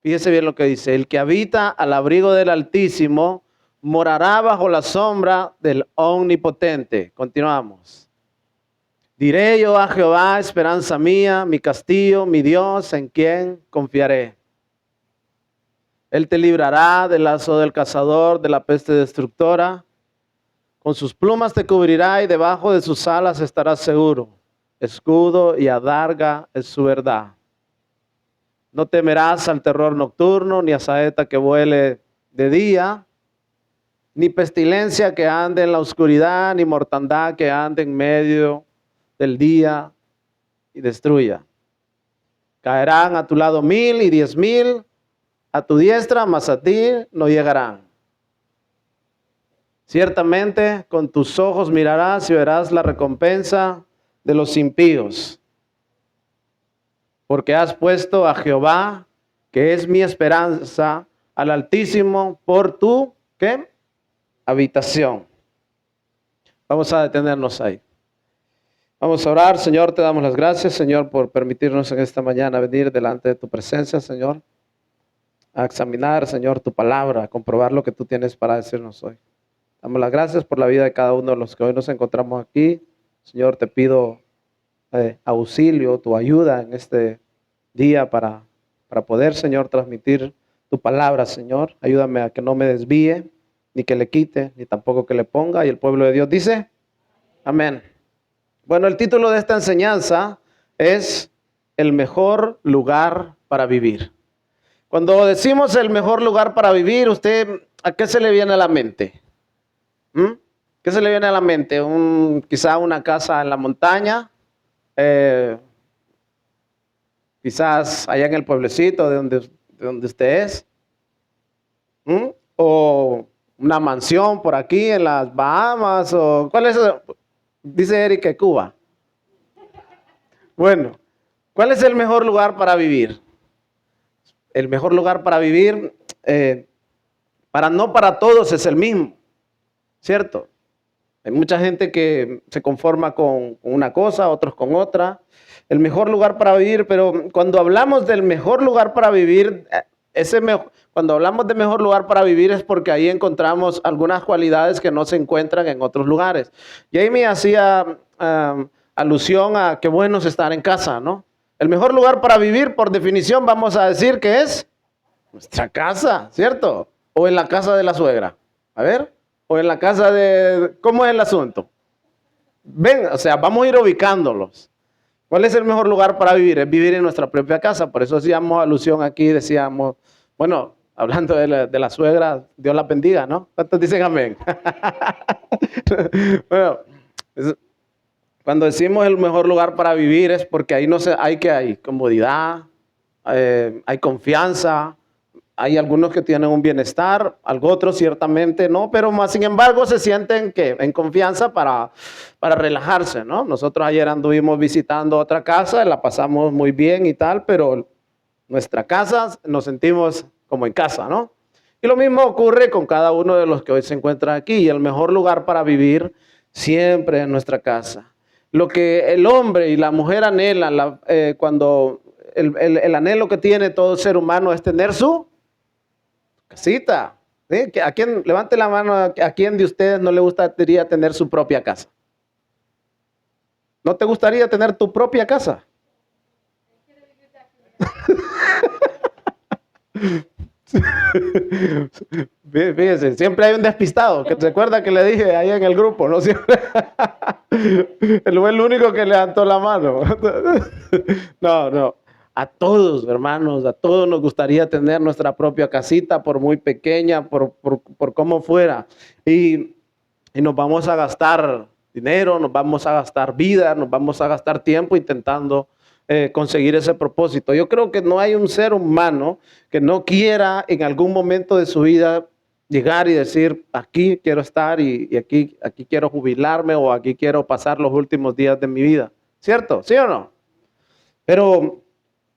Fíjese bien lo que dice. El que habita al abrigo del Altísimo morará bajo la sombra del Omnipotente. Continuamos. Diré yo a Jehová, esperanza mía, mi castillo, mi Dios, en quien confiaré. Él te librará del lazo del cazador, de la peste destructora. Con sus plumas te cubrirá y debajo de sus alas estarás seguro. Escudo y adarga es su verdad. No temerás al terror nocturno, ni a saeta que vuele de día, ni pestilencia que ande en la oscuridad, ni mortandad que ande en medio del día y destruya. Caerán a tu lado 1000 y 10,000 a tu diestra, mas a ti no llegarán. Ciertamente con tus ojos mirarás y verás la recompensa de los impíos. Porque has puesto a Jehová, que es mi esperanza, al Altísimo por tu, ¿qué? Habitación. Vamos a detenernos ahí. Vamos a orar. Señor, te damos las gracias, Señor, por permitirnos en esta mañana venir delante de tu presencia, Señor, a examinar, Señor, tu palabra, a comprobar lo que tú tienes para decirnos hoy. Damos las gracias por la vida de cada uno de los que hoy nos encontramos aquí. Señor, te pido auxilio, tu ayuda en este día para poder, Señor, transmitir tu palabra, Señor. Ayúdame a que no me desvíe, ni que le quite, ni tampoco que le ponga. Y el pueblo de Dios dice, amén. Bueno, el título de esta enseñanza es el mejor lugar para vivir. Cuando decimos el mejor lugar para vivir, ¿usted a qué se le viene a la mente? ¿Qué se le viene a la mente? Quizá una casa en la montaña, quizás allá en el pueblecito de donde usted es, o una mansión por aquí en las Bahamas, o ¿cuál es? Dice Eric que Cuba. Bueno, ¿cuál es el mejor lugar para vivir? El mejor lugar para vivir, no para todos es el mismo, ¿cierto? Hay mucha gente que se conforma con una cosa, otros con otra. El mejor lugar para vivir, pero cuando hablamos del mejor lugar para vivir, cuando hablamos de mejor lugar para vivir es porque ahí encontramos algunas cualidades que no se encuentran en otros lugares. Y ahí me hacía alusión a qué bueno es estar en casa, ¿no? El mejor lugar para vivir, por definición, vamos a decir que es nuestra casa, ¿cierto? O en la casa de la suegra. A ver. O en la casa de... ¿Cómo es el asunto? Ven, o sea, vamos a ir ubicándolos. ¿Cuál es el mejor lugar para vivir? Es vivir en nuestra propia casa. Por eso hacíamos alusión aquí, decíamos, bueno, hablando de la suegra, Dios la bendiga, ¿no? ¿Cuántos dicen amén? Bueno, cuando decimos el mejor lugar para vivir es porque ahí hay comodidad, hay confianza. Hay algunos que tienen un bienestar, otros ciertamente no, pero más sin embargo se sienten que en confianza para relajarse, ¿no? Nosotros ayer anduvimos visitando otra casa, la pasamos muy bien y tal, pero nuestra casa nos sentimos como en casa, ¿no? Y lo mismo ocurre con cada uno de los que hoy se encuentran aquí. Y el mejor lugar para vivir siempre es nuestra casa. Lo que el hombre y la mujer anhelan, cuando el anhelo que tiene todo ser humano es tener su casita. ¿Sí? ¿A quién, levante la mano, a quién de ustedes no le gustaría tener su propia casa? ¿No te gustaría tener tu propia casa? Fíjense, siempre hay un despistado, que recuerda que le dije ahí en el grupo, ¿no? Siempre. Él fue el único que levantó la mano. No. A todos, hermanos, a todos nos gustaría tener nuestra propia casita, por muy pequeña, por cómo fuera. Y nos vamos a gastar dinero, nos vamos a gastar vida, nos vamos a gastar tiempo intentando conseguir ese propósito. Yo creo que no hay un ser humano que no quiera en algún momento de su vida llegar y decir, aquí quiero estar y aquí quiero jubilarme o aquí quiero pasar los últimos días de mi vida. ¿Cierto? ¿Sí o no? Pero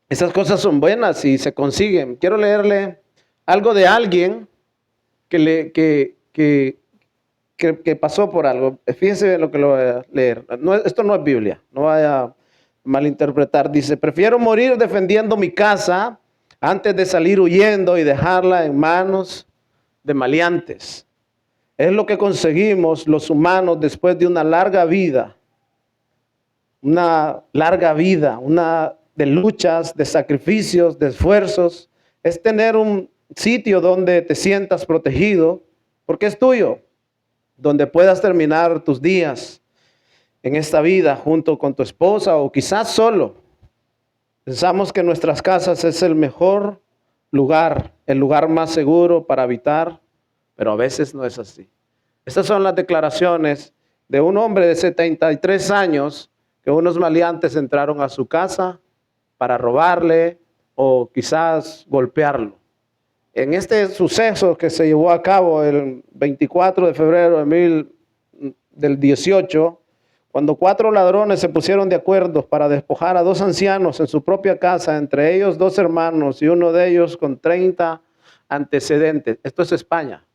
esas cosas son buenas y se consiguen. Quiero leerle algo de alguien que pasó por algo. Fíjense lo que lo voy a leer. Esto no es Biblia, no vaya a malinterpretar. Dice, prefiero morir defendiendo mi casa antes de salir huyendo y dejarla en manos de maleantes. Es lo que conseguimos los humanos después de una larga vida, una de luchas, de sacrificios, de esfuerzos. Es tener un sitio donde te sientas protegido, porque es tuyo, donde puedas terminar tus días en esta vida junto con tu esposa o quizás solo. Pensamos que nuestras casas es el mejor lugar, el lugar más seguro para habitar, pero a veces no es así. Estas son las declaraciones de un hombre de 73 años que unos maleantes entraron a su casa para robarle o quizás golpearlo. En este suceso que se llevó a cabo el 24 de febrero del 18, cuando 4 ladrones se pusieron de acuerdo para despojar a 2 ancianos en su propia casa, entre ellos 2 hermanos y uno de ellos con 30 antecedentes. Esto es España,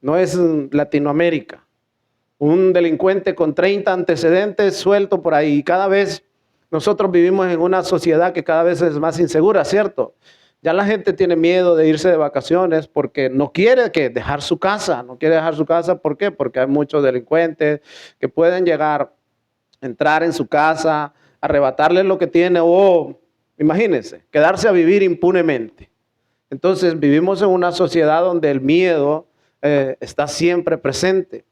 no es Latinoamérica. Un delincuente con 30 antecedentes suelto por ahí. Y cada vez nosotros vivimos en una sociedad que cada vez es más insegura, ¿cierto? Ya la gente tiene miedo de irse de vacaciones porque no quiere dejar su casa. No quiere dejar su casa, ¿por qué? Porque hay muchos delincuentes que pueden llegar, entrar en su casa, arrebatarle lo que tiene o, imagínense, quedarse a vivir impunemente. Entonces vivimos en una sociedad donde el miedo está siempre presente.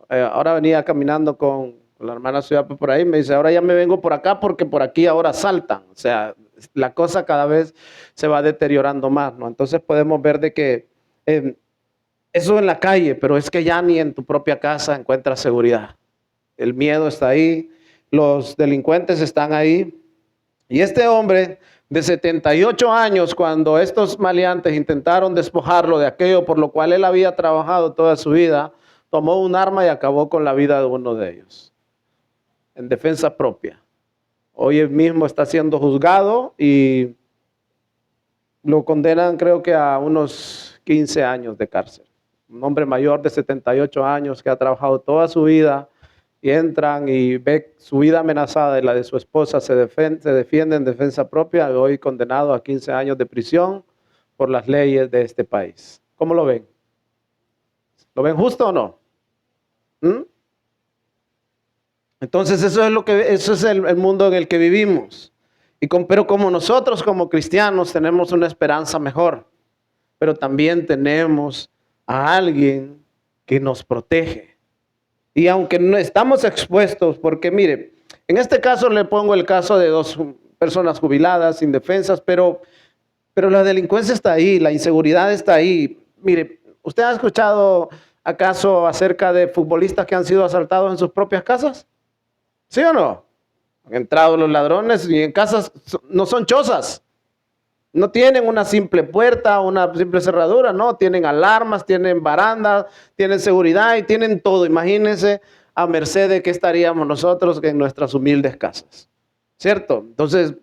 Ahora venía caminando con la hermana Ciudad por ahí, me dice, ahora ya me vengo por acá porque por aquí ahora asaltan. O sea, la cosa cada vez se va deteriorando más, ¿no? Entonces podemos ver de que eso en la calle, pero es que ya ni en tu propia casa encuentras seguridad. El miedo está ahí, los delincuentes están ahí. Y este hombre de 78 años, cuando estos maleantes intentaron despojarlo de aquello por lo cual él había trabajado toda su vida, tomó un arma y acabó con la vida de uno de ellos, en defensa propia. Hoy mismo está siendo juzgado y lo condenan creo que a unos 15 años de cárcel. Un hombre mayor de 78 años que ha trabajado toda su vida y entran y ve su vida amenazada y la de su esposa, se defiende en defensa propia y hoy condenado a 15 años de prisión por las leyes de este país. ¿Cómo lo ven? ¿Lo ven justo o no? Entonces eso es el mundo en el que vivimos. Pero como nosotros como cristianos tenemos una esperanza mejor, pero también tenemos a alguien que nos protege. Y aunque no estamos expuestos, porque mire, en este caso le pongo el caso de 2 personas jubiladas, indefensas, pero la delincuencia está ahí, la inseguridad está ahí. Mire, ¿usted ha escuchado acaso acerca de futbolistas que han sido asaltados en sus propias casas? ¿Sí o no? Han entrado los ladrones y en casas no son chozas. No tienen una simple puerta, una simple cerradura, no. Tienen alarmas, tienen barandas, tienen seguridad y tienen todo. Imagínense a merced de qué estaríamos nosotros en nuestras humildes casas. ¿Cierto? Entonces,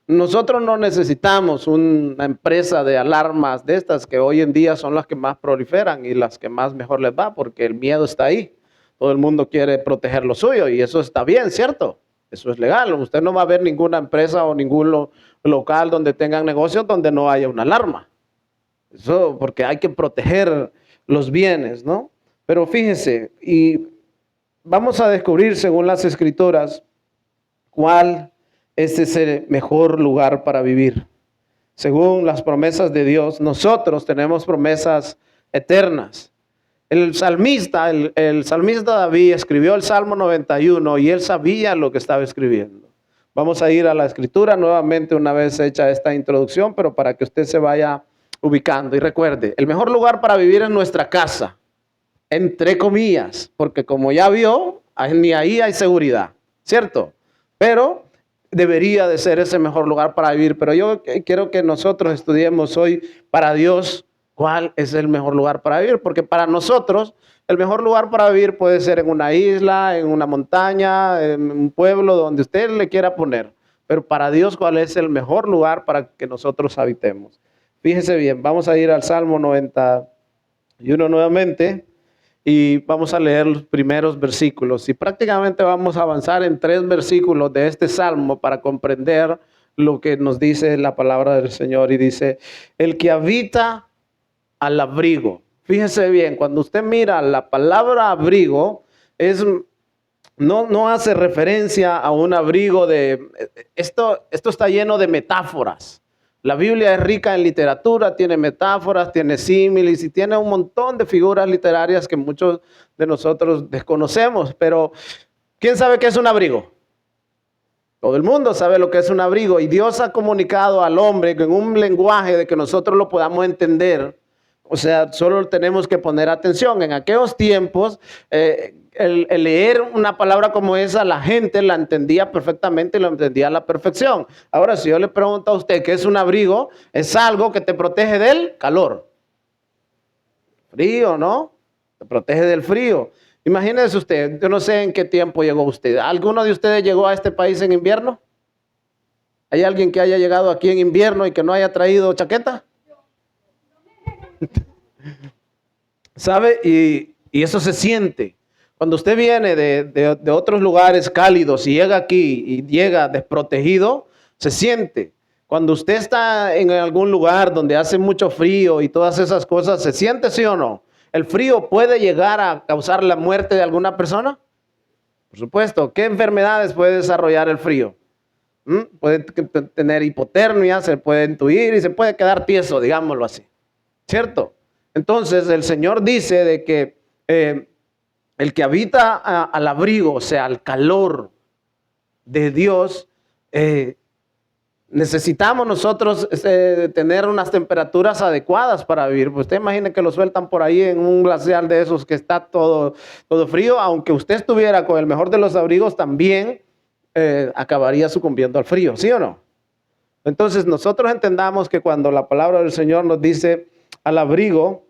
nosotros no necesitamos una empresa de alarmas de estas que hoy en día son las que más proliferan y las que más mejor les va porque el miedo está ahí. Todo el mundo quiere proteger lo suyo y eso está bien, ¿cierto? Eso es legal. Usted no va a ver ninguna empresa o ningún local donde tengan negocios donde no haya una alarma. Eso porque hay que proteger los bienes, ¿no? Pero fíjese, y vamos a descubrir según las Escrituras cuál es el mejor lugar para vivir. Según las promesas de Dios, nosotros tenemos promesas eternas. El salmista David escribió el Salmo 91 y él sabía lo que estaba escribiendo. Vamos a ir a la Escritura nuevamente una vez hecha esta introducción, pero para que usted se vaya ubicando. Y recuerde, el mejor lugar para vivir es nuestra casa, entre comillas, porque como ya vio, ni ahí hay seguridad, ¿cierto? Pero debería de ser ese mejor lugar para vivir. Pero yo quiero que nosotros estudiemos hoy para Dios cuál es el mejor lugar para vivir, porque para nosotros el mejor lugar para vivir puede ser en una isla, en una montaña, en un pueblo donde usted le quiera poner, pero para Dios cuál es el mejor lugar para que nosotros habitemos. Fíjese bien, vamos a ir al Salmo 91 nuevamente y vamos a leer los primeros versículos y prácticamente vamos a avanzar en 3 versículos de este Salmo para comprender lo que nos dice la palabra del Señor y dice, el que habita al abrigo. Fíjese bien, cuando usted mira la palabra abrigo, no hace referencia a un abrigo esto está lleno de metáforas. La Biblia es rica en literatura, tiene metáforas, tiene símiles y tiene un montón de figuras literarias que muchos de nosotros desconocemos. Pero, ¿quién sabe qué es un abrigo? Todo el mundo sabe lo que es un abrigo y Dios ha comunicado al hombre en un lenguaje de que nosotros lo podamos entender. O sea, solo tenemos que poner atención. En aquellos tiempos, el leer una palabra como esa, la gente la entendía perfectamente y lo entendía a la perfección. Ahora, si yo le pregunto a usted qué es un abrigo, es algo que te protege del calor. Frío, ¿no? Te protege del frío. Imagínese usted, yo no sé en qué tiempo llegó usted. ¿Alguno de ustedes llegó a este país en invierno? ¿Hay alguien que haya llegado aquí en invierno y que no haya traído chaqueta? ¿Sabe? Y eso se siente. Cuando usted viene de otros lugares cálidos y llega aquí y llega desprotegido, se siente. Cuando usted está en algún lugar donde hace mucho frío y todas esas cosas, ¿se siente, sí o no? ¿El frío puede llegar a causar la muerte de alguna persona? Por supuesto. ¿Qué enfermedades puede desarrollar el frío? Puede tener hipotermia, se puede entuir y se puede quedar tieso, digámoslo así. ¿Cierto? Entonces el Señor dice de que el que habita al abrigo, o sea, al calor de Dios, necesitamos nosotros tener unas temperaturas adecuadas para vivir. Pues usted imagine que lo sueltan por ahí en un glaciar de esos que está todo frío. Aunque usted estuviera con el mejor de los abrigos, también acabaría sucumbiendo al frío, ¿sí o no? Entonces nosotros entendamos que cuando la palabra del Señor nos dice al abrigo,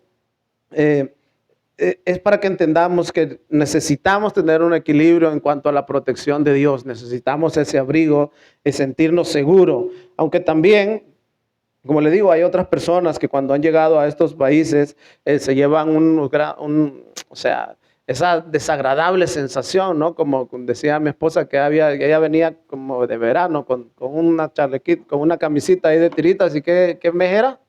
es para que entendamos que necesitamos tener un equilibrio en cuanto a la protección de Dios. Necesitamos ese abrigo y sentirnos seguros. Aunque también, como le digo, hay otras personas que cuando han llegado a estos países se llevan o sea, esa desagradable sensación, ¿no? Como decía mi esposa que ella venía como de verano con una chalequita, con una camisita ahí de tiritas. ¿Y qué mes era?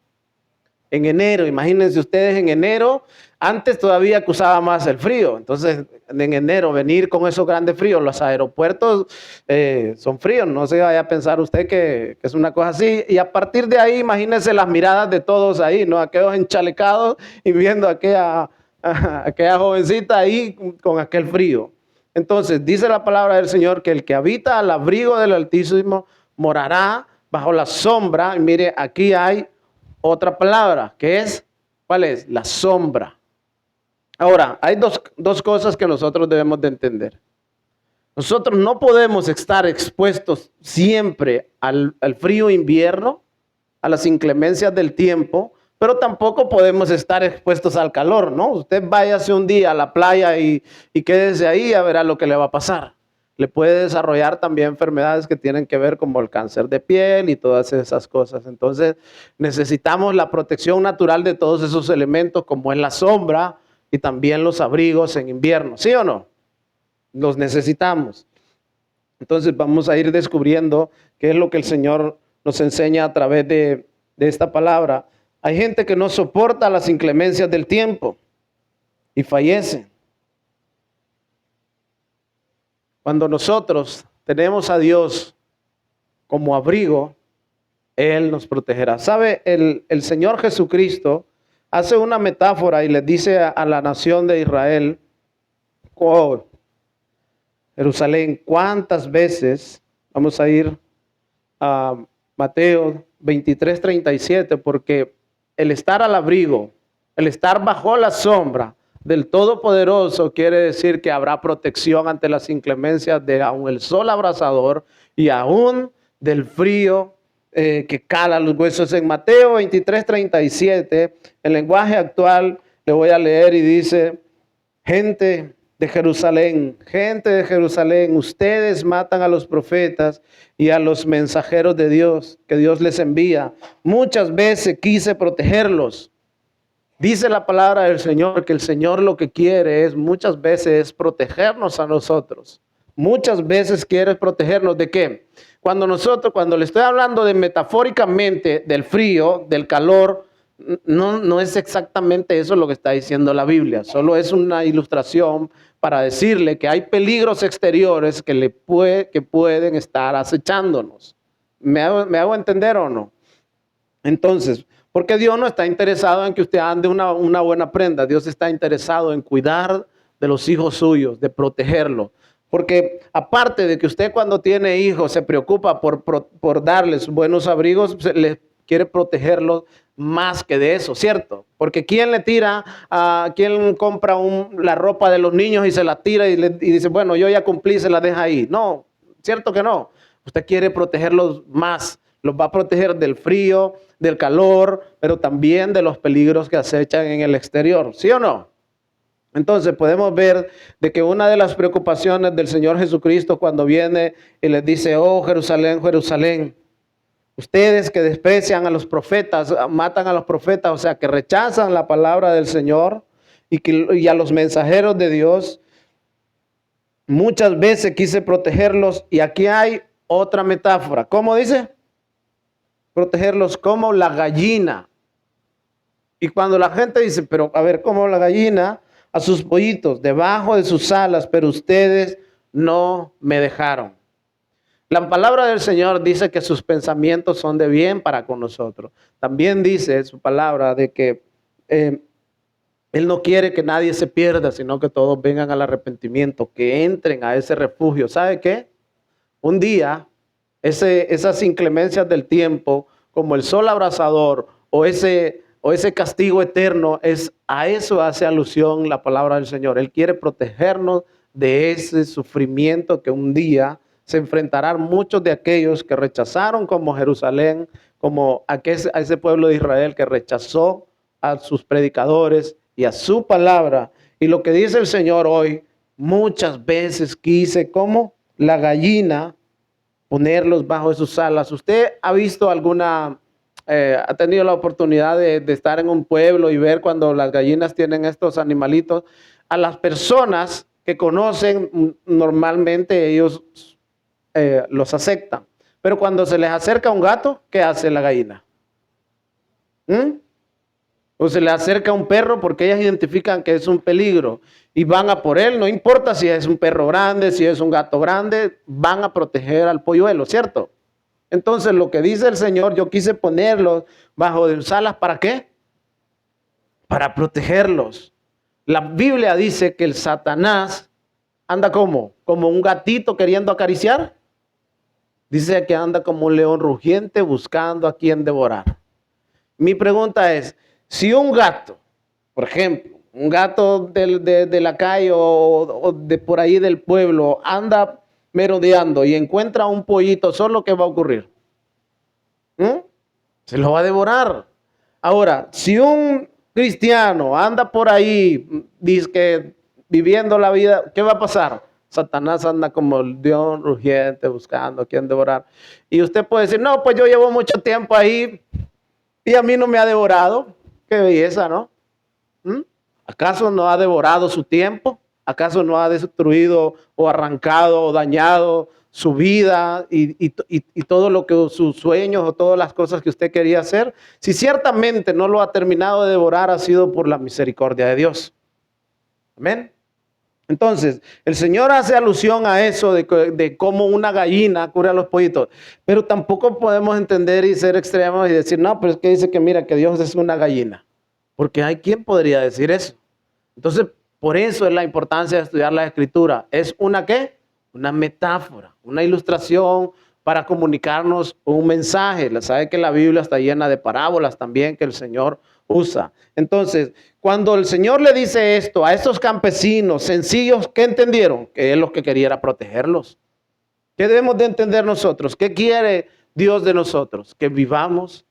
En enero, imagínense ustedes en enero, antes todavía acusaba más el frío. Entonces, en enero venir con esos grandes fríos, los aeropuertos son fríos, no se vaya a pensar usted que es una cosa así. Y a partir de ahí, imagínense las miradas de todos ahí, ¿no? Aquellos enchalecados y viendo a aquella jovencita ahí con aquel frío. Entonces, dice la palabra del Señor que el que habita al abrigo del Altísimo morará bajo la sombra. Y mire, aquí hay otra palabra, que es, ¿cuál es? La sombra. Ahora, hay dos cosas que nosotros debemos de entender. Nosotros no podemos estar expuestos siempre al frío invierno, a las inclemencias del tiempo, pero tampoco podemos estar expuestos al calor, ¿no? Usted váyase un día a la playa y quédese ahí, a ver lo que le va a pasar. Le puede desarrollar también enfermedades que tienen que ver como el cáncer de piel y todas esas cosas. Entonces necesitamos la protección natural de todos esos elementos como es la sombra y también los abrigos en invierno. ¿Sí o no? Los necesitamos. Entonces vamos a ir descubriendo qué es lo que el Señor nos enseña a través de esta palabra. Hay gente que no soporta las inclemencias del tiempo y fallece. Cuando nosotros tenemos a Dios como abrigo, Él nos protegerá. ¿Sabe? El Señor Jesucristo hace una metáfora y le dice a la nación de Israel, oh, Jerusalén, ¿cuántas veces? Vamos a ir a Mateo 23:37, porque el estar al abrigo, el estar bajo la sombra del Todopoderoso quiere decir que habrá protección ante las inclemencias de aún el sol abrasador y aún del frío que cala los huesos. En Mateo 23:37, el lenguaje actual, le voy a leer y dice, gente de Jerusalén, ustedes matan a los profetas y a los mensajeros de Dios que Dios les envía. Muchas veces quise protegerlos. Dice la palabra del Señor que el Señor lo que quiere es muchas veces protegernos a nosotros muchas veces quiere protegernos ¿de qué? Cuando le estoy hablando de metafóricamente del frío, del calor, no es exactamente eso lo que está diciendo la Biblia. Solo es una ilustración para decirle que hay peligros exteriores que pueden estar acechándonos. ¿Me hago entender o no? Entonces, porque Dios no está interesado en que usted ande una buena prenda. Dios está interesado en cuidar de los hijos suyos, de protegerlos. Porque aparte de que usted cuando tiene hijos se preocupa por darles buenos abrigos, le quiere protegerlos más que de eso, ¿cierto? Porque ¿quién le tira, quién compra la ropa de los niños y se la tira y dice, bueno, yo ya cumplí, se la deja ahí? No, ¿cierto que no? Usted quiere protegerlos más, los va a proteger del frío, del calor, pero también de los peligros que acechan en el exterior, ¿sí o no? Entonces podemos ver de que una de las preocupaciones del Señor Jesucristo cuando viene y les dice, oh Jerusalén, Jerusalén, ustedes que desprecian a los profetas, matan a los profetas, o sea, que rechazan la palabra del Señor y a los mensajeros de Dios, muchas veces quise protegerlos y aquí hay otra metáfora. ¿Cómo dice? Protegerlos como la gallina. Y cuando la gente dice, pero a ver, como la gallina a sus pollitos debajo de sus alas, pero ustedes no me dejaron. La palabra del Señor dice que sus pensamientos son de bien para con nosotros. También dice su palabra de que Él no quiere que nadie se pierda, sino que todos vengan al arrepentimiento, que entren a ese refugio. ¿Sabe qué? Un día, esas inclemencias del tiempo, como el sol abrasador o ese castigo eterno, a eso hace alusión la palabra del Señor. Él quiere protegernos de ese sufrimiento que un día se enfrentarán muchos de aquellos que rechazaron como Jerusalén, como a ese pueblo de Israel que rechazó a sus predicadores y a su palabra. Y lo que dice el Señor hoy, muchas veces quise como la gallina ponerlos bajo de sus alas. ¿Usted ha visto ha tenido la oportunidad de estar en un pueblo y ver cuando las gallinas tienen estos animalitos? A las personas que conocen, normalmente ellos los aceptan. Pero cuando se les acerca un gato, ¿qué hace la gallina? O se le acerca un perro porque ellas identifican que es un peligro y van a por él, no importa si es un perro grande, si es un gato grande, van a proteger al polluelo, ¿cierto? Entonces lo que dice el Señor, yo quise ponerlos bajo de sus alas, ¿para qué? Para protegerlos. La Biblia dice que el Satanás anda como un gatito queriendo acariciar. Dice que anda como un león rugiente buscando a quien devorar. Mi pregunta es, si un gato, por ejemplo, un gato de la calle o de por ahí del pueblo anda merodeando y encuentra un pollito, ¿solo qué va a ocurrir? Se lo va a devorar. Ahora, si un cristiano anda por ahí, dice que viviendo la vida, ¿qué va a pasar? Satanás anda como el león rugiente buscando a quien devorar. Y usted puede decir, no, pues yo llevo mucho tiempo ahí y a mí no me ha devorado. Qué belleza, ¿no? ¿Acaso no ha devorado su tiempo? ¿Acaso no ha destruido o arrancado o dañado su vida y todo lo que sus sueños o todas las cosas que usted quería hacer? Si ciertamente no lo ha terminado de devorar, ha sido por la misericordia de Dios. Amén. Entonces, el Señor hace alusión a eso de cómo una gallina cubre a los pollitos, pero tampoco podemos entender y ser extremos y decir, no, pero es que dice que mira, que Dios es una gallina, porque hay quien podría decir eso. Entonces, por eso es la importancia de estudiar la Escritura. ¿Es una qué? Una metáfora, una ilustración para comunicarnos un mensaje. Sabe que la Biblia está llena de parábolas también que el Señor usa. Entonces, cuando el Señor le dice esto a estos campesinos sencillos, ¿qué entendieron? Que Él lo que quería era protegerlos. ¿Qué debemos de entender nosotros? ¿Qué quiere Dios de nosotros? Que vivamos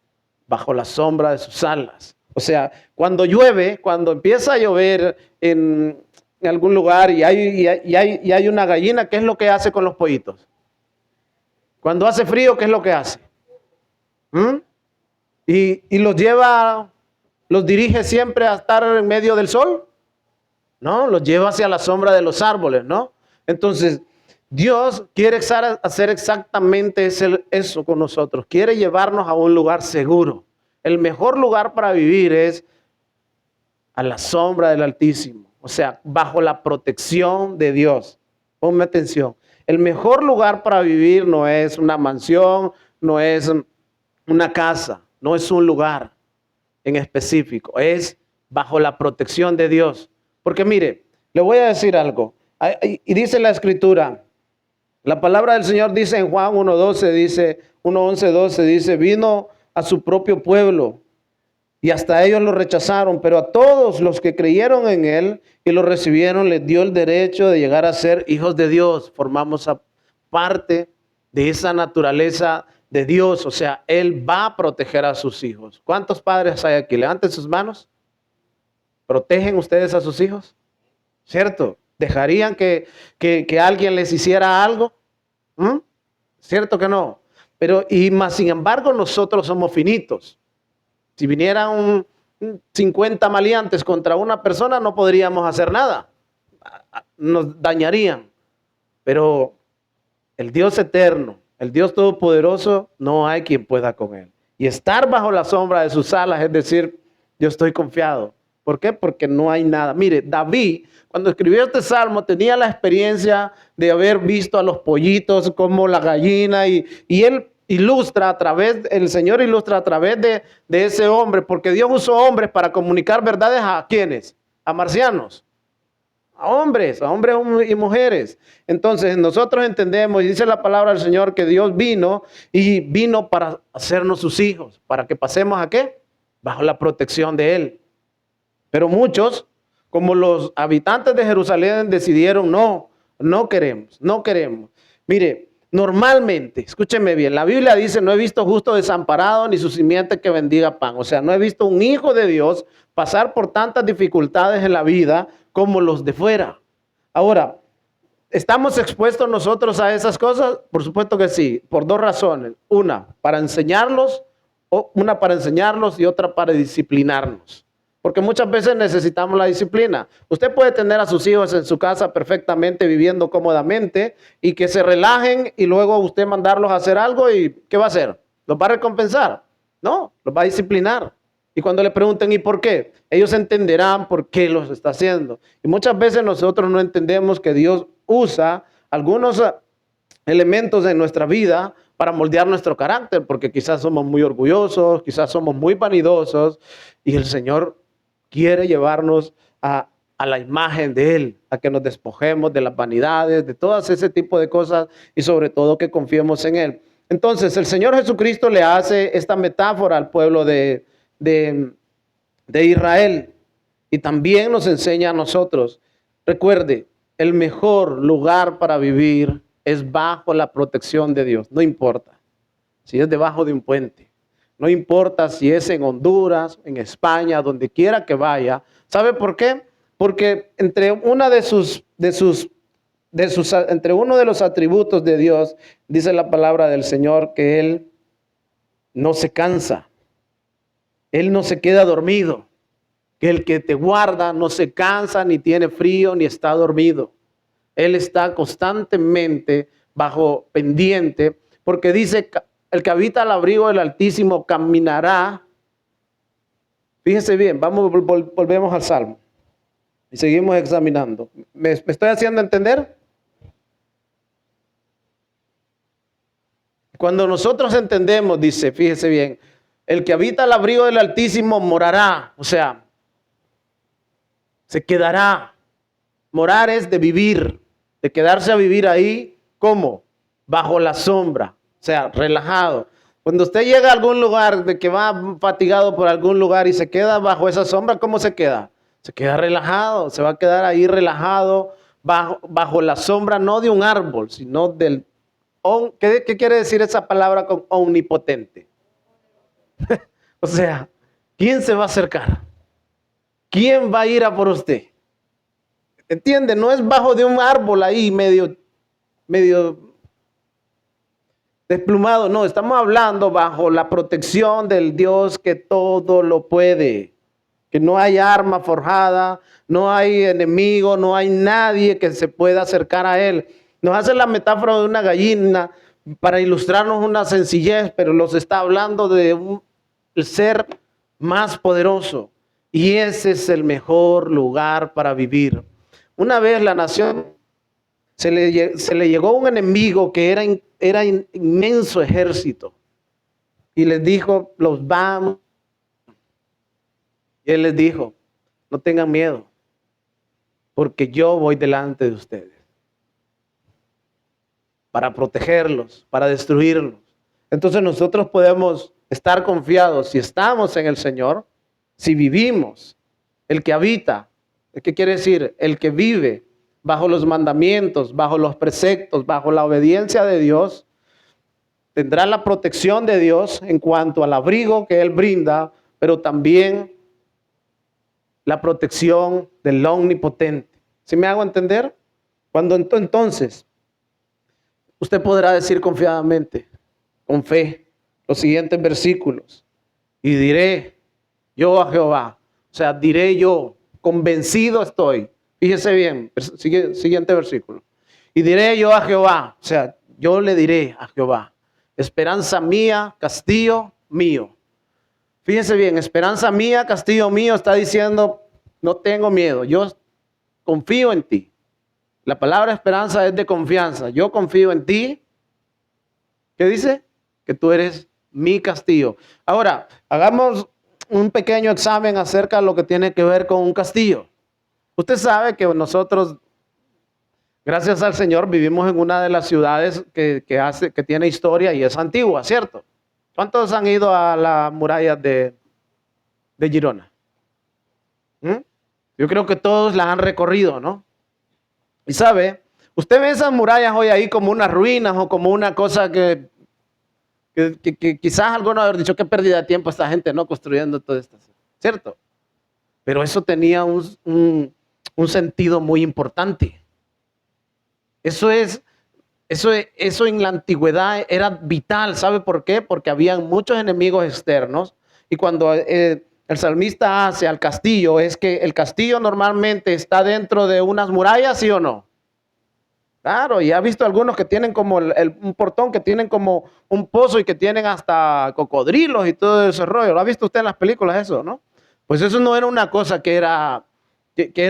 bajo la sombra de sus alas. O sea, cuando llueve, cuando empieza a llover en algún lugar y hay una gallina, ¿qué es lo que hace con los pollitos? Cuando hace frío, ¿qué es lo que hace? Y los dirige siempre a estar en medio del sol, ¿no? Los lleva hacia la sombra de los árboles, ¿no? Entonces, Dios quiere hacer exactamente eso con nosotros. Quiere llevarnos a un lugar seguro. El mejor lugar para vivir es a la sombra del Altísimo. O sea, bajo la protección de Dios. Ponme atención. El mejor lugar para vivir no es una mansión, no es una casa, no es un lugar en específico. Es bajo la protección de Dios. Porque mire, le voy a decir algo. Y dice la Escritura, la palabra del Señor dice en Juan 1:12, dice 1:11-12, dice, vino a su propio pueblo y hasta ellos lo rechazaron, pero a todos los que creyeron en él y lo recibieron les dio el derecho de llegar a ser hijos de Dios. Formamos parte de esa naturaleza de Dios, o sea, él va a proteger a sus hijos. ¿Cuántos padres hay aquí? Levanten sus manos. ¿Protegen ustedes a sus hijos? ¿Cierto? ¿Dejarían que alguien les hiciera algo? ¿Cierto que no? Pero, sin embargo, nosotros somos finitos. Si vinieran 50 maleantes contra una persona, no podríamos hacer nada. Nos dañarían. Pero el Dios eterno, el Dios todopoderoso, no hay quien pueda con él. Y estar bajo la sombra de sus alas, es decir, yo estoy confiado. ¿Por qué? Porque no hay nada. Mire, David, cuando escribió este salmo, tenía la experiencia de haber visto a los pollitos como la gallina y él ilustra el Señor ilustra a través de ese hombre, porque Dios usó hombres para comunicar verdades a ¿quiénes? A marcianos, a hombres y mujeres. Entonces nosotros entendemos y dice la palabra del Señor que Dios vino para hacernos sus hijos, para que pasemos ¿a qué? Bajo la protección de Él. Pero muchos, como los habitantes de Jerusalén, decidieron no queremos. Mire, normalmente, escúcheme bien, la Biblia dice, no he visto justo desamparado ni su simiente que bendiga pan. O sea, no he visto un hijo de Dios pasar por tantas dificultades en la vida como los de fuera. Ahora, ¿estamos expuestos nosotros a esas cosas? Por supuesto que sí, por dos razones. Una para enseñarlos y otra para disciplinarnos. Porque muchas veces necesitamos la disciplina. Usted puede tener a sus hijos en su casa perfectamente, viviendo cómodamente, y que se relajen y luego usted mandarlos a hacer algo y ¿qué va a hacer? ¿Los va a recompensar? No, los va a disciplinar. Y cuando le pregunten ¿y por qué? Ellos entenderán por qué los está haciendo. Y muchas veces nosotros no entendemos que Dios usa algunos elementos en nuestra vida para moldear nuestro carácter, porque quizás somos muy orgullosos, quizás somos muy vanidosos, y el Señor quiere llevarnos a la imagen de Él, a que nos despojemos de las vanidades, de todas ese tipo de cosas y sobre todo que confiemos en Él. Entonces el Señor Jesucristo le hace esta metáfora al pueblo de Israel y también nos enseña a nosotros. Recuerde, el mejor lugar para vivir es bajo la protección de Dios, no importa si es debajo de un puente. No importa si es en Honduras, en España, donde quiera que vaya. ¿Sabe por qué? Porque entre uno de los atributos de Dios, dice la palabra del Señor que Él no se cansa. Él no se queda dormido. Que el que te guarda no se cansa, ni tiene frío, ni está dormido. Él está constantemente bajo pendiente, porque dice el que habita al abrigo del Altísimo caminará. Fíjense bien, volvemos al Salmo y seguimos examinando. ¿Me estoy haciendo entender? Cuando nosotros entendemos, dice, fíjese bien, el que habita al abrigo del Altísimo morará, o sea, se quedará. Morar es de vivir, de quedarse a vivir ahí, ¿cómo? Bajo la sombra. O sea, relajado. Cuando usted llega a algún lugar, de que va fatigado por algún lugar y se queda bajo esa sombra, ¿cómo se queda? Se queda relajado, se va a quedar ahí relajado bajo la sombra, no de un árbol, sino del... ¿Qué quiere decir esa palabra con omnipotente? O sea, ¿quién se va a acercar? ¿Quién va a ir a por usted? ¿Entiende? No es bajo de un árbol ahí medio desplumado, no, estamos hablando bajo la protección del Dios que todo lo puede, que no hay arma forjada, no hay enemigo, no hay nadie que se pueda acercar a Él. Nos hace la metáfora de una gallina para ilustrarnos una sencillez, pero nos está hablando de el ser más poderoso. Y ese es el mejor lugar para vivir. Una vez la nación se le llegó un enemigo que era inmenso ejército. Y les dijo, los vamos. Y él les dijo, no tengan miedo, porque yo voy delante de ustedes. Para protegerlos, para destruirlos. Entonces nosotros podemos estar confiados si estamos en el Señor, si vivimos, el que habita, ¿qué quiere decir? El que vive bajo los mandamientos, bajo los preceptos, bajo la obediencia de Dios, tendrá la protección de Dios en cuanto al abrigo que Él brinda, pero también la protección del Omnipotente. ¿Sí me hago entender? Cuando entonces usted podrá decir confiadamente, con fe, los siguientes versículos. Y diré yo a Jehová, o sea, diré yo, convencido estoy. Fíjese bien, siguiente versículo. Y diré yo a Jehová, o sea, yo le diré a Jehová, esperanza mía, castillo mío. Fíjese bien, esperanza mía, castillo mío, está diciendo, no tengo miedo, yo confío en ti. La palabra esperanza es de confianza. Yo confío en ti. ¿Qué dice? Que tú eres mi castillo. Ahora, hagamos un pequeño examen acerca de lo que tiene que ver con un castillo. Usted sabe que nosotros, gracias al Señor, vivimos en una de las ciudades que tiene historia y es antigua, ¿cierto? ¿Cuántos han ido a la muralla de Girona? Yo creo que todos las han recorrido, ¿no? Y sabe, usted ve esas murallas hoy ahí como unas ruinas o como una cosa que quizás alguno haber dicho que pérdida de tiempo esta gente, ¿no? Construyendo todo esto, ¿cierto? Pero eso tenía un sentido muy importante. Eso en la antigüedad era vital. ¿Sabe por qué? Porque habían muchos enemigos externos y cuando el salmista hace al castillo, es que el castillo normalmente está dentro de unas murallas, ¿sí o no? Claro, y ha visto algunos que tienen como un portón, que tienen como un pozo y que tienen hasta cocodrilos y todo ese rollo. ¿Lo ha visto usted en las películas eso, no? Pues eso no era una cosa que era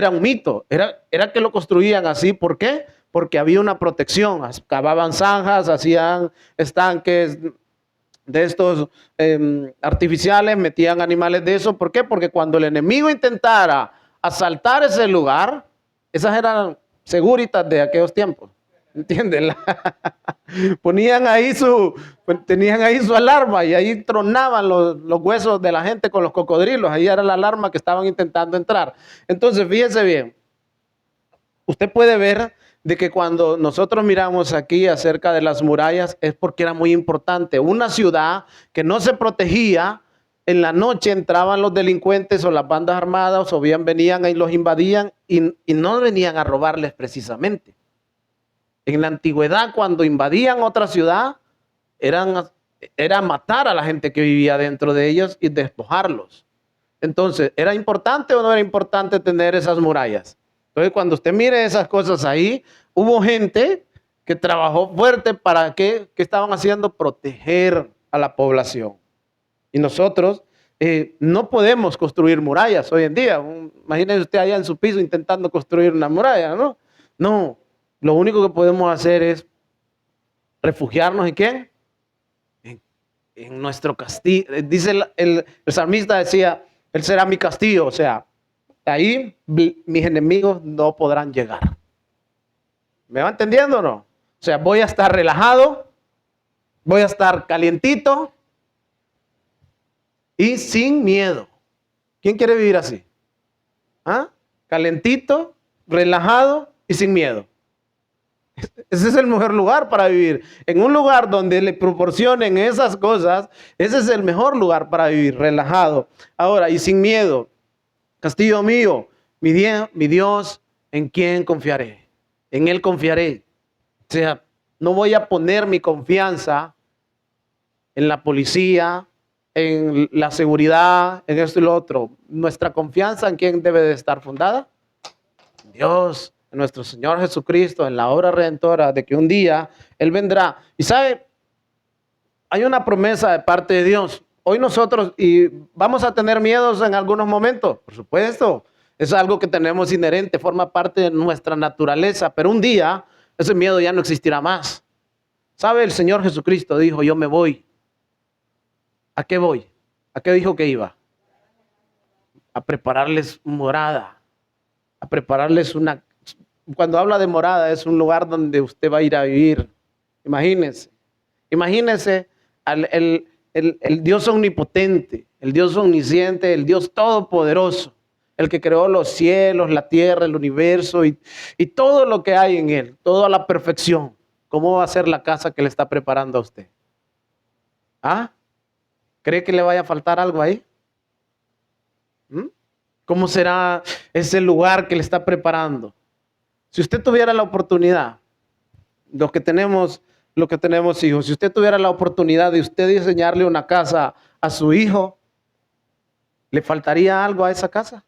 un mito, era que lo construían así. ¿Por qué? Porque había una protección, cavaban zanjas, hacían estanques de estos artificiales, metían animales de eso. ¿Por qué? Porque cuando el enemigo intentara asaltar ese lugar, esas eran seguritas de aquellos tiempos, ¿entienden? Tenían ahí su alarma y ahí tronaban los huesos de la gente con los cocodrilos. Ahí era la alarma que estaban intentando entrar. Entonces, fíjense bien, usted puede ver de que cuando nosotros miramos aquí acerca de las murallas es porque era muy importante. Una ciudad que no se protegía, en la noche entraban los delincuentes o las bandas armadas o bien venían y los invadían y no venían a robarles precisamente. En la antigüedad, cuando invadían otra ciudad, era matar a la gente que vivía dentro de ellos y despojarlos. Entonces, ¿era importante o no era importante tener esas murallas? Entonces, cuando usted mire esas cosas ahí, hubo gente que trabajó fuerte para ¿qué estaban haciendo? Proteger a la población. Y nosotros no podemos construir murallas hoy en día. Imagínese usted allá en su piso intentando construir una muralla, ¿no? No, lo único que podemos hacer es refugiarnos ¿en qué? En nuestro castillo. Dice el salmista decía, Él será mi castillo, o sea, ahí mis enemigos no podrán llegar. ¿Me va entendiendo o no? O sea, voy a estar relajado, voy a estar calientito y sin miedo. ¿Quién quiere vivir así? ¿Ah? Calentito, relajado y sin miedo. Ese es el mejor lugar para vivir. En un lugar donde le proporcionen esas cosas, ese es el mejor lugar para vivir, relajado. Ahora, y sin miedo. Castillo mío, mi Dios, ¿en quién confiaré? En Él confiaré. O sea, no voy a poner mi confianza en la policía, en la seguridad, en esto y lo otro. Nuestra confianza, ¿en quién debe de estar fundada? Dios, en nuestro Señor Jesucristo, en la obra redentora, de que un día Él vendrá. Y sabe, hay una promesa de parte de Dios. Hoy nosotros, y vamos a tener miedos en algunos momentos, por supuesto. Es algo que tenemos inherente, forma parte de nuestra naturaleza, pero un día ese miedo ya no existirá más. ¿Sabe? El Señor Jesucristo dijo, yo me voy. ¿A qué voy? ¿A qué dijo que iba? A prepararles morada, a prepararles una... Cuando habla de morada es un lugar donde usted va a ir a vivir. Imagínese, imagínese el Dios omnipotente, el Dios omnisciente, el Dios todopoderoso, el que creó los cielos, la tierra, el universo y todo lo que hay en él, todo a la perfección. ¿Cómo va a ser la casa que le está preparando a usted? ¿Ah? ¿Cree que le vaya a faltar algo ahí? ¿Cómo será ese lugar que le está preparando? Si usted tuviera la oportunidad, los que tenemos hijos, si usted tuviera la oportunidad de usted diseñarle una casa a su hijo, ¿le faltaría algo a esa casa?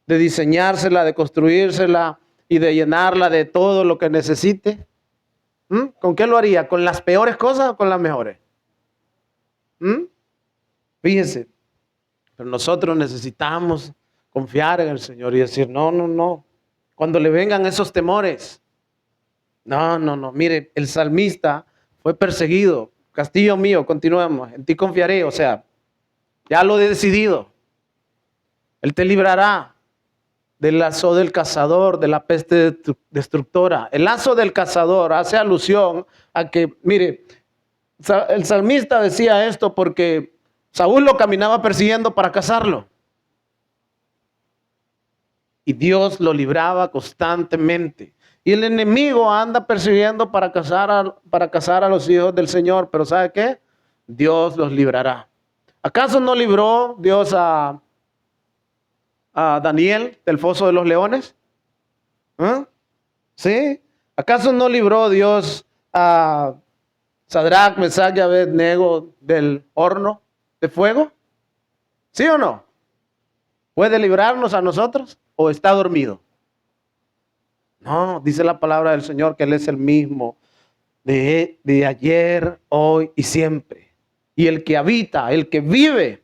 De diseñársela, de construírsela y de llenarla de todo lo que necesite. ¿Con qué lo haría? ¿Con las peores cosas o con las mejores? Fíjense, pero nosotros necesitamos confiar en el Señor y decir, no. Cuando le vengan esos temores, no. Mire, el salmista fue perseguido. Castillo mío, continuemos. En ti confiaré. O sea, ya lo he decidido. Él te librará del lazo del cazador, de la peste destructora. El lazo del cazador hace alusión a que, mire, el salmista decía esto porque Saúl lo caminaba persiguiendo para cazarlo. Y Dios lo libraba constantemente. Y el enemigo anda persiguiendo para cazar a los hijos del Señor. Pero ¿sabe qué? Dios los librará. ¿Acaso no libró Dios a Daniel del foso de los leones? ¿Sí? ¿Acaso no libró Dios a Sadrach, Mesach y Abednego del horno de fuego? ¿Sí o no? ¿Puede librarnos a nosotros o está dormido? No, dice la palabra del Señor que Él es el mismo de ayer, hoy y siempre. Y el que habita, el que vive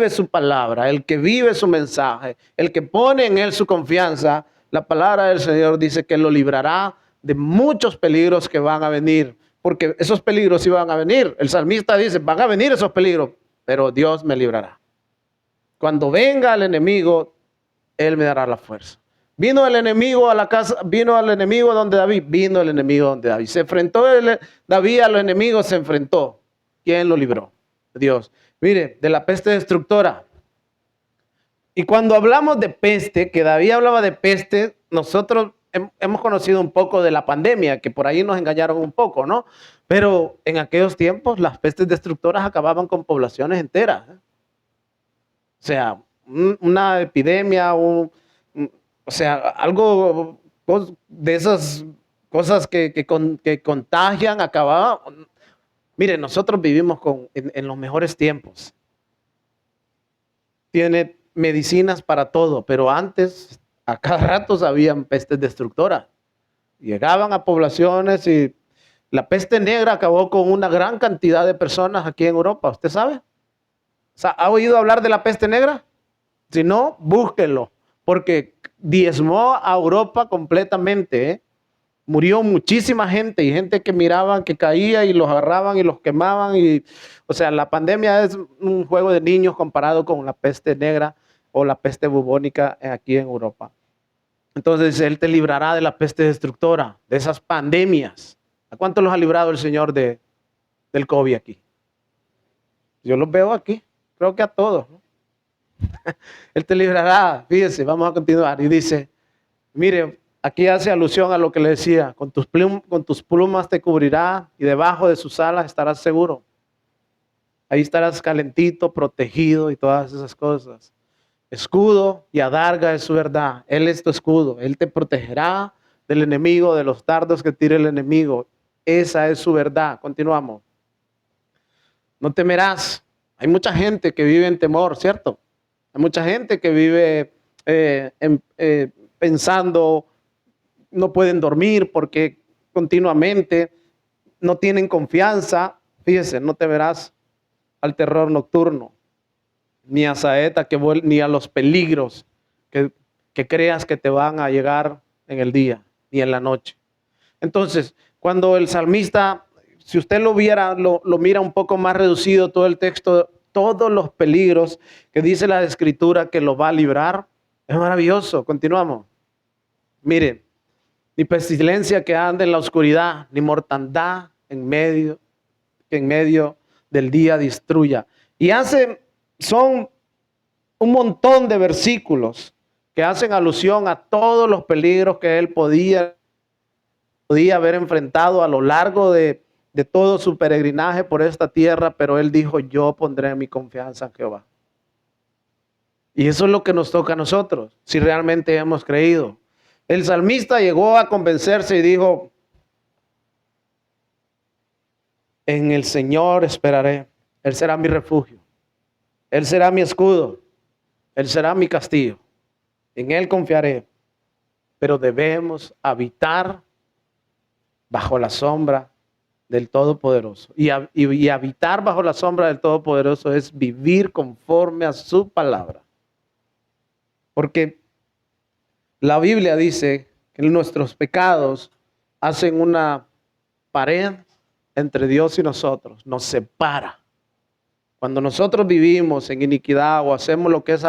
su palabra, el que vive su mensaje, el que pone en Él su confianza, la palabra del Señor dice que lo librará de muchos peligros que van a venir. Porque esos peligros iban a venir. El salmista dice, van a venir esos peligros, pero Dios me librará. Cuando venga el enemigo, Él me dará la fuerza. Vino el enemigo a la casa, vino el enemigo donde David, vino el enemigo donde David. Se enfrentó David a los enemigos, se enfrentó. ¿Quién lo libró? Dios. Mire, de la peste destructora. Y cuando hablamos de peste, que David hablaba de peste, nosotros hemos conocido un poco de la pandemia, que por ahí nos engañaron un poco, ¿no? Pero en aquellos tiempos las pestes destructoras acababan con poblaciones enteras. O sea, una epidemia, o sea, algo de esas cosas que contagian, acababa. Mire, nosotros vivimos en los mejores tiempos. Tiene medicinas para todo, pero antes a cada rato habían pestes destructoras. Llegaban a poblaciones y la peste negra acabó con una gran cantidad de personas aquí en Europa. ¿Usted sabe? O sea, ¿ha oído hablar de la peste negra? Si no, búsquenlo, porque diezmó a Europa completamente, ¿eh? Murió muchísima gente y gente que miraban que caía y los agarraban y los quemaban. O sea, la pandemia es un juego de niños comparado con la peste negra o la peste bubónica aquí en Europa. Entonces, Él te librará de la peste destructora, de esas pandemias. ¿A cuántos los ha librado el Señor del COVID aquí? Yo los veo aquí, creo que a todos, ¿no? Él te librará, fíjese, vamos a continuar. Y dice, mire, aquí hace alusión a lo que le decía, con tus plumas te cubrirá y debajo de sus alas estarás seguro. Ahí estarás calentito, protegido y todas esas cosas. Escudo y adarga es su verdad. Él es tu escudo. Él te protegerá del enemigo, de los dardos que tire el enemigo. Esa es su verdad. Continuamos. No temerás. Hay mucha gente que vive en temor, ¿cierto? Hay mucha gente que vive pensando no pueden dormir porque continuamente no tienen confianza. Fíjese, no te verás al terror nocturno, ni a saeta ni a los peligros que creas que te van a llegar en el día, ni en la noche. Entonces, cuando el salmista, si usted lo viera, lo mira un poco más reducido todo el texto, todos los peligros que dice la Escritura que lo va a librar, es maravilloso. Continuamos. Mire, ni pestilencia que ande en la oscuridad, ni mortandad que en medio del día destruya. Y son un montón de versículos que hacen alusión a todos los peligros que él podía haber enfrentado a lo largo de todo su peregrinaje por esta tierra, pero él dijo, yo pondré mi confianza en Jehová. Y eso es lo que nos toca a nosotros, si realmente hemos creído. El salmista llegó a convencerse y dijo, en el Señor esperaré, Él será mi refugio, Él será mi escudo, Él será mi castillo, en Él confiaré, pero debemos habitar bajo la sombra del Todopoderoso. Y habitar bajo la sombra del Todopoderoso es vivir conforme a su palabra. Porque la Biblia dice que nuestros pecados hacen una pared entre Dios y nosotros, nos separa. Cuando nosotros vivimos en iniquidad o hacemos lo que es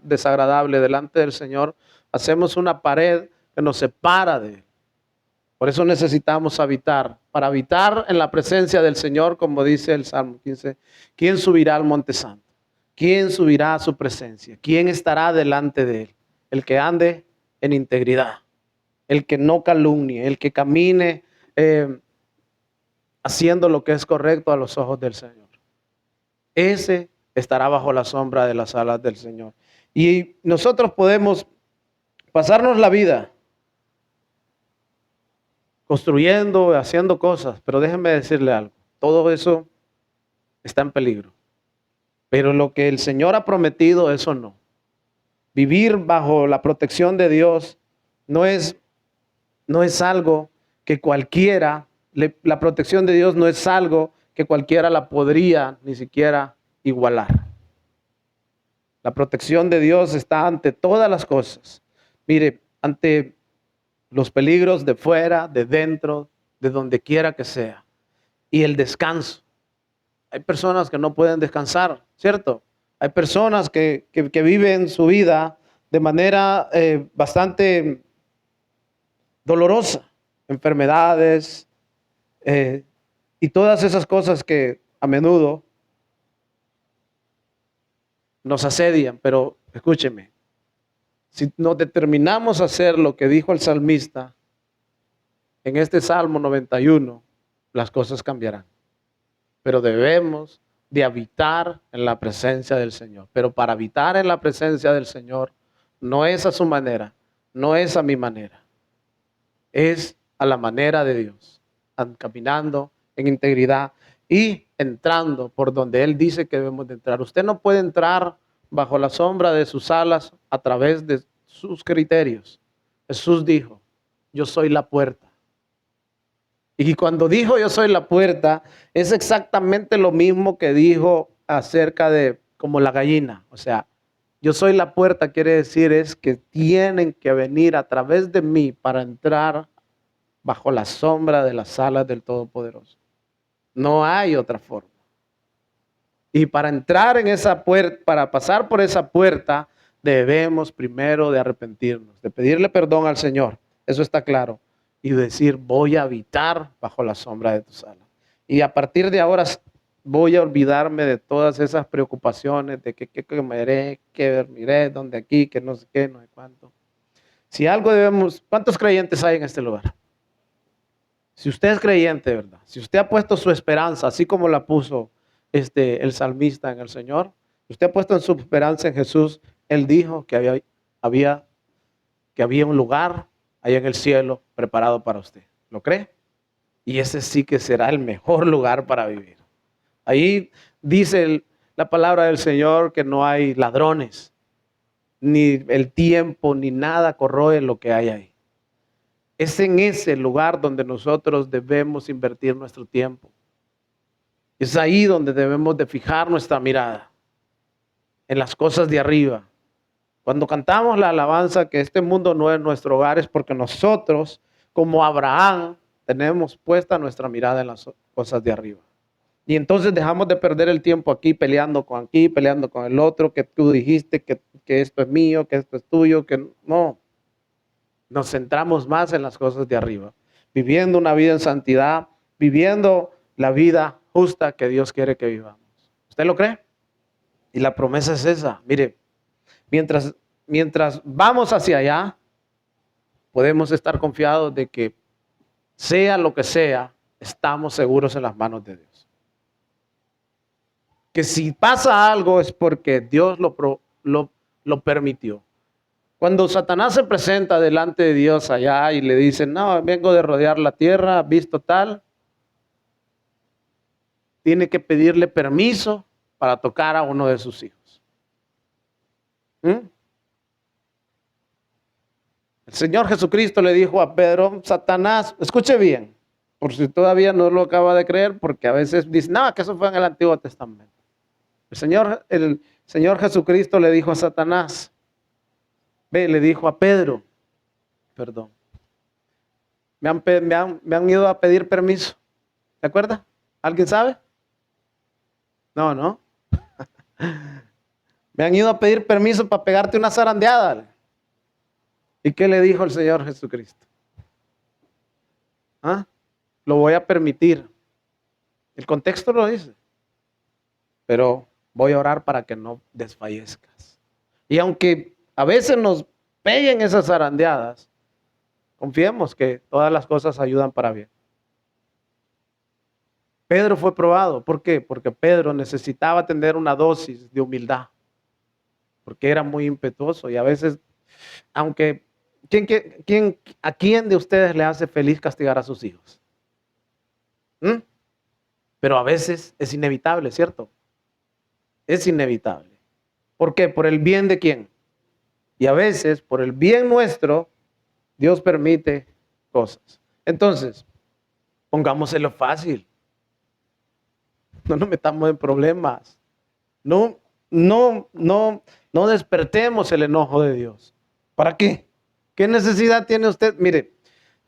desagradable delante del Señor, hacemos una pared que nos separa de Él. Por eso necesitamos habitar. Para habitar en la presencia del Señor, como dice el Salmo 15, ¿quién subirá al monte santo? ¿Quién subirá a su presencia? ¿Quién estará delante de Él? El que ande en integridad, el que no calumnie, el que camine haciendo lo que es correcto a los ojos del Señor. Ese estará bajo la sombra de las alas del Señor. Y nosotros podemos pasarnos la vida construyendo, haciendo cosas, pero déjenme decirle algo, todo eso está en peligro. Pero lo que el Señor ha prometido, eso no. Vivir bajo la protección de Dios no es algo que cualquiera, la protección de Dios no es algo que cualquiera la podría ni siquiera igualar. La protección de Dios está ante todas las cosas. Mire, ante los peligros de fuera, de dentro, de donde quiera que sea. Y el descanso. Hay personas que no pueden descansar, ¿cierto? Hay personas que viven su vida de manera bastante dolorosa. Enfermedades y todas esas cosas que a menudo nos asedian. Pero escúcheme, si nos determinamos a hacer lo que dijo el salmista en este Salmo 91, las cosas cambiarán. Pero debemos de habitar en la presencia del Señor. Pero para habitar en la presencia del Señor no es a su manera, no es a mi manera. Es a la manera de Dios, caminando en integridad y entrando por donde Él dice que debemos de entrar. Usted no puede entrar bajo la sombra de sus alas a través de sus criterios. Jesús dijo, yo soy la puerta. Y cuando dijo yo soy la puerta, es exactamente lo mismo que dijo acerca de como la gallina. O sea, yo soy la puerta quiere decir es que tienen que venir a través de mí para entrar bajo la sombra de las alas del Todopoderoso. No hay otra forma. Y para entrar en esa puerta, para pasar por esa puerta, debemos primero de arrepentirnos, de pedirle perdón al Señor. Eso está claro. Y decir, voy a habitar bajo la sombra de tus alas. Y a partir de ahora voy a olvidarme de todas esas preocupaciones de qué comeré, qué dormiré, dónde aquí, que no sé qué, no sé cuánto. Si algo debemos, ¿cuántos creyentes hay en este lugar? Si usted es creyente, ¿verdad? Si usted ha puesto su esperanza, así como la puso el salmista en el Señor, usted ha puesto su esperanza en Jesús, Él dijo que había un lugar allá en el cielo preparado para usted. ¿Lo cree? Y ese sí que será el mejor lugar para vivir. Ahí dice la palabra del Señor que no hay ladrones, ni el tiempo, ni nada corroe lo que hay ahí. Es en ese lugar donde nosotros debemos invertir nuestro tiempo. Es ahí donde debemos de fijar nuestra mirada, en las cosas de arriba. Cuando cantamos la alabanza que este mundo no es nuestro hogar, es porque nosotros, como Abraham, tenemos puesta nuestra mirada en las cosas de arriba. Y entonces dejamos de perder el tiempo aquí, peleando con el otro, que tú dijiste que esto es mío, que esto es tuyo, que no. Nos centramos más en las cosas de arriba, viviendo una vida en santidad, viviendo la vida justa que Dios quiere que vivamos. ¿Usted lo cree? Y la promesa es esa. Mire, mientras vamos hacia allá, podemos estar confiados de que sea lo que sea, estamos seguros en las manos de Dios. Que si pasa algo es porque Dios lo permitió. Cuando Satanás se presenta delante de Dios allá y le dice, no, vengo de rodear la tierra, visto tal, tiene que pedirle permiso para tocar a uno de sus hijos. El Señor Jesucristo le dijo a Pedro, Satanás, escuche bien, por si todavía no lo acaba de creer, porque a veces dice, no, que eso fue en el Antiguo Testamento. El Señor Jesucristo le dijo a Satanás, le dijo a Pedro, perdón, me han ido a pedir permiso. ¿Se acuerda? ¿Alguien sabe? No. Me han ido a pedir permiso para pegarte una zarandeada. ¿Y qué le dijo el Señor Jesucristo? Lo voy a permitir. El contexto lo dice. Pero voy a orar para que no desfallezcas. Y aunque a veces nos peguen esas zarandeadas, confiemos que todas las cosas ayudan para bien. Pedro fue probado. ¿Por qué? Porque Pedro necesitaba tener una dosis de humildad. Porque era muy impetuoso y a veces, aunque, ¿a quién de ustedes le hace feliz castigar a sus hijos? Pero a veces es inevitable, ¿cierto? Es inevitable. ¿Por qué? Por el bien de quién. Y a veces, por el bien nuestro, Dios permite cosas. Entonces, pongámoselo fácil. No nos metamos en problemas. No despertemos el enojo de Dios. ¿Para qué? ¿Qué necesidad tiene usted? Mire,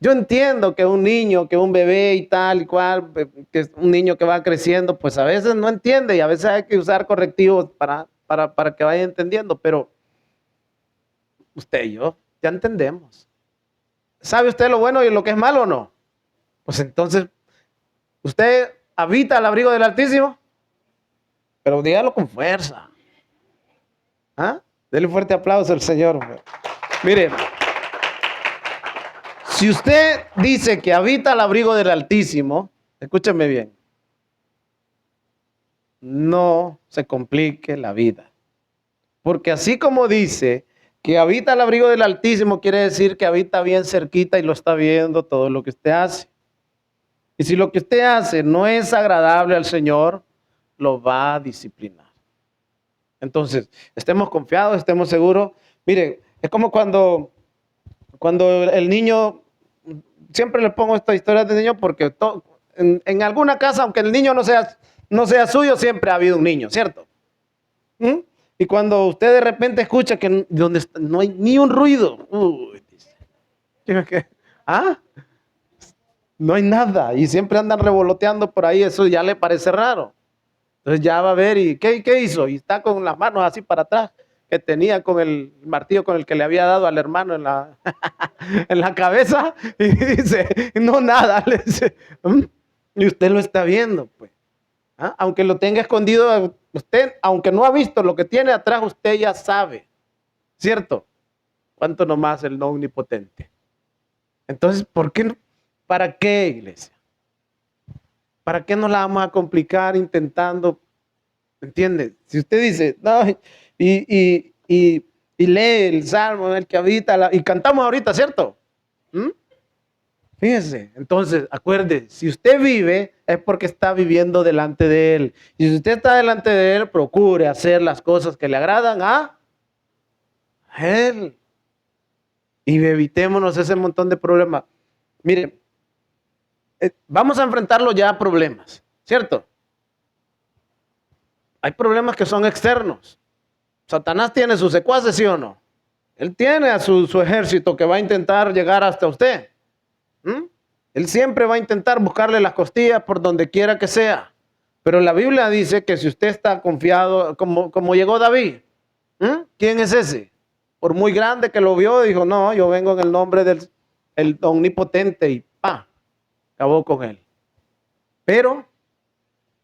yo entiendo que un niño, que un bebé y tal y cual, que es un niño que va creciendo, pues a veces no entiende y a veces hay que usar correctivos para que vaya entendiendo, pero usted y yo ya entendemos. ¿Sabe usted lo bueno y lo que es malo o no? Pues entonces, ¿usted habita al abrigo del Altísimo? Pero dígalo con fuerza. Dele fuerte aplauso al Señor. Mire, si usted dice que habita al abrigo del Altísimo, escúcheme bien, no se complique la vida. Porque así como dice que habita al abrigo del Altísimo, quiere decir que habita bien cerquita y lo está viendo todo lo que usted hace. Y si lo que usted hace no es agradable al Señor, lo va a disciplinar. Entonces, estemos confiados, estemos seguros. Mire, es como cuando el niño, siempre le pongo esta historia de niño porque en alguna casa, aunque el niño no sea suyo, siempre ha habido un niño, ¿cierto? Y cuando usted de repente escucha que donde no hay ni un ruido, dice, no hay nada y siempre andan revoloteando por ahí, eso ya le parece raro. Entonces ya va a ver y ¿qué hizo? Y está con las manos así para atrás, que tenía con el martillo con el que le había dado al hermano en la, en la cabeza, y dice, no, nada, le dice, y usted lo está viendo, pues. Aunque lo tenga escondido, usted, aunque no ha visto lo que tiene atrás, usted ya sabe, ¿cierto? ¿Cuánto nomás el no omnipotente? Entonces, ¿por qué no? ¿Para qué, iglesia? ¿Para qué nos la vamos a complicar intentando? ¿Entiende? Si usted dice, no, y lee el salmo en el que habita, y cantamos ahorita, ¿cierto? Fíjese, entonces, acuerde, si usted vive, es porque está viviendo delante de Él. Y si usted está delante de Él, procure hacer las cosas que le agradan a Él. Y evitémonos ese montón de problemas. Mire, vamos a enfrentarlo ya a problemas, ¿cierto? Hay problemas que son externos. Satanás tiene sus secuaces, ¿sí o no? Él tiene a su ejército que va a intentar llegar hasta usted. Él siempre va a intentar buscarle las costillas por donde quiera que sea. Pero la Biblia dice que si usted está confiado, como llegó David, ¿quién es ese? Por muy grande que lo vio, dijo, no, yo vengo en el nombre del el omnipotente y acabó con él. Pero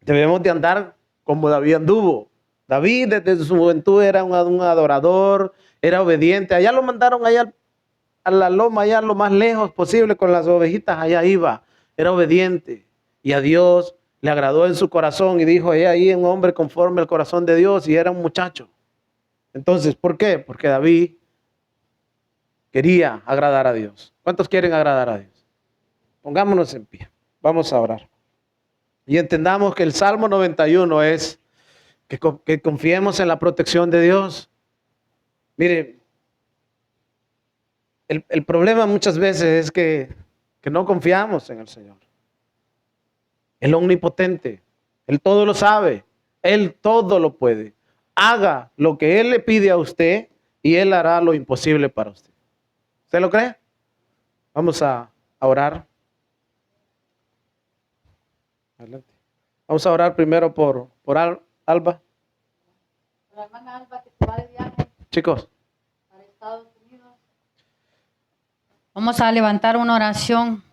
debemos de andar como David anduvo. David desde su juventud era un adorador, era obediente. Allá lo mandaron allá a la loma, allá lo más lejos posible con las ovejitas, allá iba. Era obediente y a Dios le agradó en su corazón y dijo, ahí un hombre conforme al corazón de Dios, y era un muchacho. Entonces, ¿por qué? Porque David quería agradar a Dios. ¿Cuántos quieren agradar a Dios? Pongámonos en pie. Vamos a orar. Y entendamos que el Salmo 91 es que confiemos en la protección de Dios. Mire, el problema muchas veces es que no confiamos en el Señor. El omnipotente, Él todo lo sabe, Él todo lo puede. Haga lo que Él le pide a usted y Él hará lo imposible para usted. ¿Usted lo cree? Vamos a orar. Adelante. Vamos a orar primero por Alba. La hermana Alba que se va de viaje Chicos. para Estados Unidos. Vamos a levantar una oración